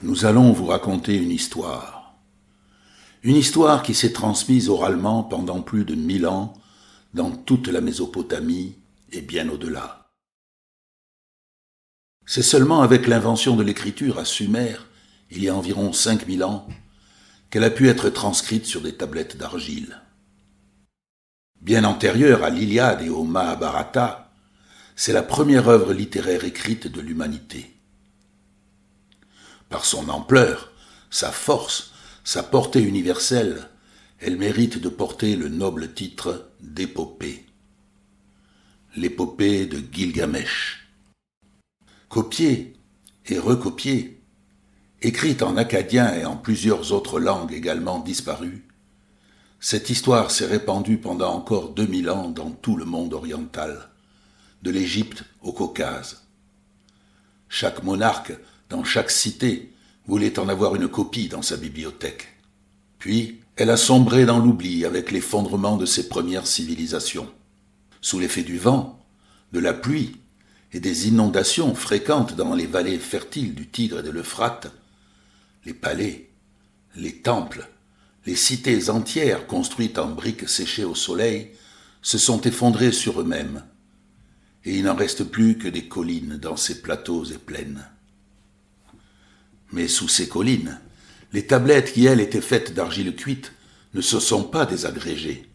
Nous allons vous raconter une histoire. Une histoire qui s'est transmise oralement pendant plus de 1000 ans dans toute la Mésopotamie et bien au-delà. C'est seulement avec l'invention de l'écriture à Sumer, il y a environ 5000 ans, qu'elle a pu être transcrite sur des tablettes d'argile. Bien antérieure à l'Iliade et au Mahabharata, c'est la première œuvre littéraire écrite de l'humanité. Par son ampleur, sa force, sa portée universelle, elle mérite de porter le noble titre d'épopée. L'épopée de Gilgamesh. Copiée et recopiée, écrite en akkadien et en plusieurs autres langues également disparues, cette histoire s'est répandue pendant encore 2000 ans dans tout le monde oriental, de l'Égypte au Caucase. Chaque monarque, dans chaque cité, voulait en avoir une copie dans sa bibliothèque. Puis, elle a sombré dans l'oubli avec l'effondrement de ses premières civilisations. Sous l'effet du vent, de la pluie et des inondations fréquentes dans les vallées fertiles du Tigre et de l'Euphrate, les palais, les temples, les cités entières construites en briques séchées au soleil se sont effondrées sur eux-mêmes, et il n'en reste plus que des collines dans ces plateaux et plaines. Mais sous ces collines, les tablettes qui, elles, étaient faites d'argile cuite ne se sont pas désagrégées.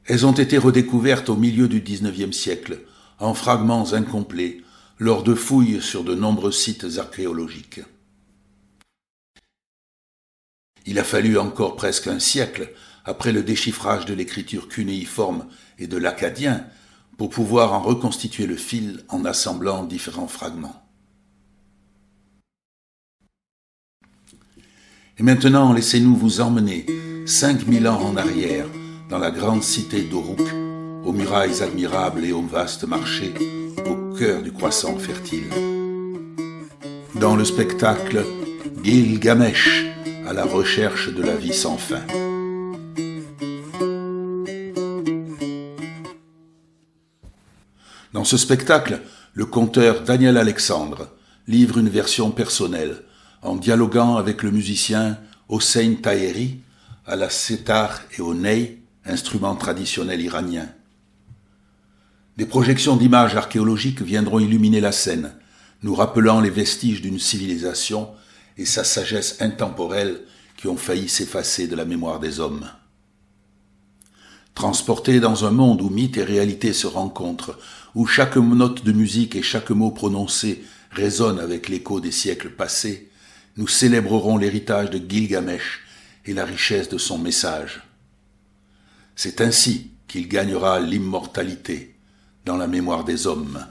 Elles ont été redécouvertes au milieu du XIXe siècle, en fragments incomplets, lors de fouilles sur de nombreux sites archéologiques. Il a fallu encore presque un siècle, après le déchiffrage de l'écriture cunéiforme et de l'akkadien, pour pouvoir en reconstituer le fil en assemblant différents fragments. Et maintenant, laissez-nous vous emmener 5000 ans en arrière, dans la grande cité d'Uruk, aux murailles admirables et aux vastes marchés, au cœur du croissant fertile. Dans le spectacle Gilgamesh, à la recherche de la vie sans fin. Dans ce spectacle, le conteur Daniel Alexandre livre une version personnelle, en dialoguant avec le musicien Hossein Taheri, à la setar et au ney, instruments traditionnels iraniens. Des projections d'images archéologiques viendront illuminer la scène, nous rappelant les vestiges d'une civilisation et sa sagesse intemporelle qui ont failli s'effacer de la mémoire des hommes. Transportés dans un monde où mythe et réalité se rencontrent, où chaque note de musique et chaque mot prononcé résonne avec l'écho des siècles passés, nous célébrerons l'héritage de Gilgamesh et la richesse de son message. C'est ainsi qu'il gagnera l'immortalité dans la mémoire des hommes.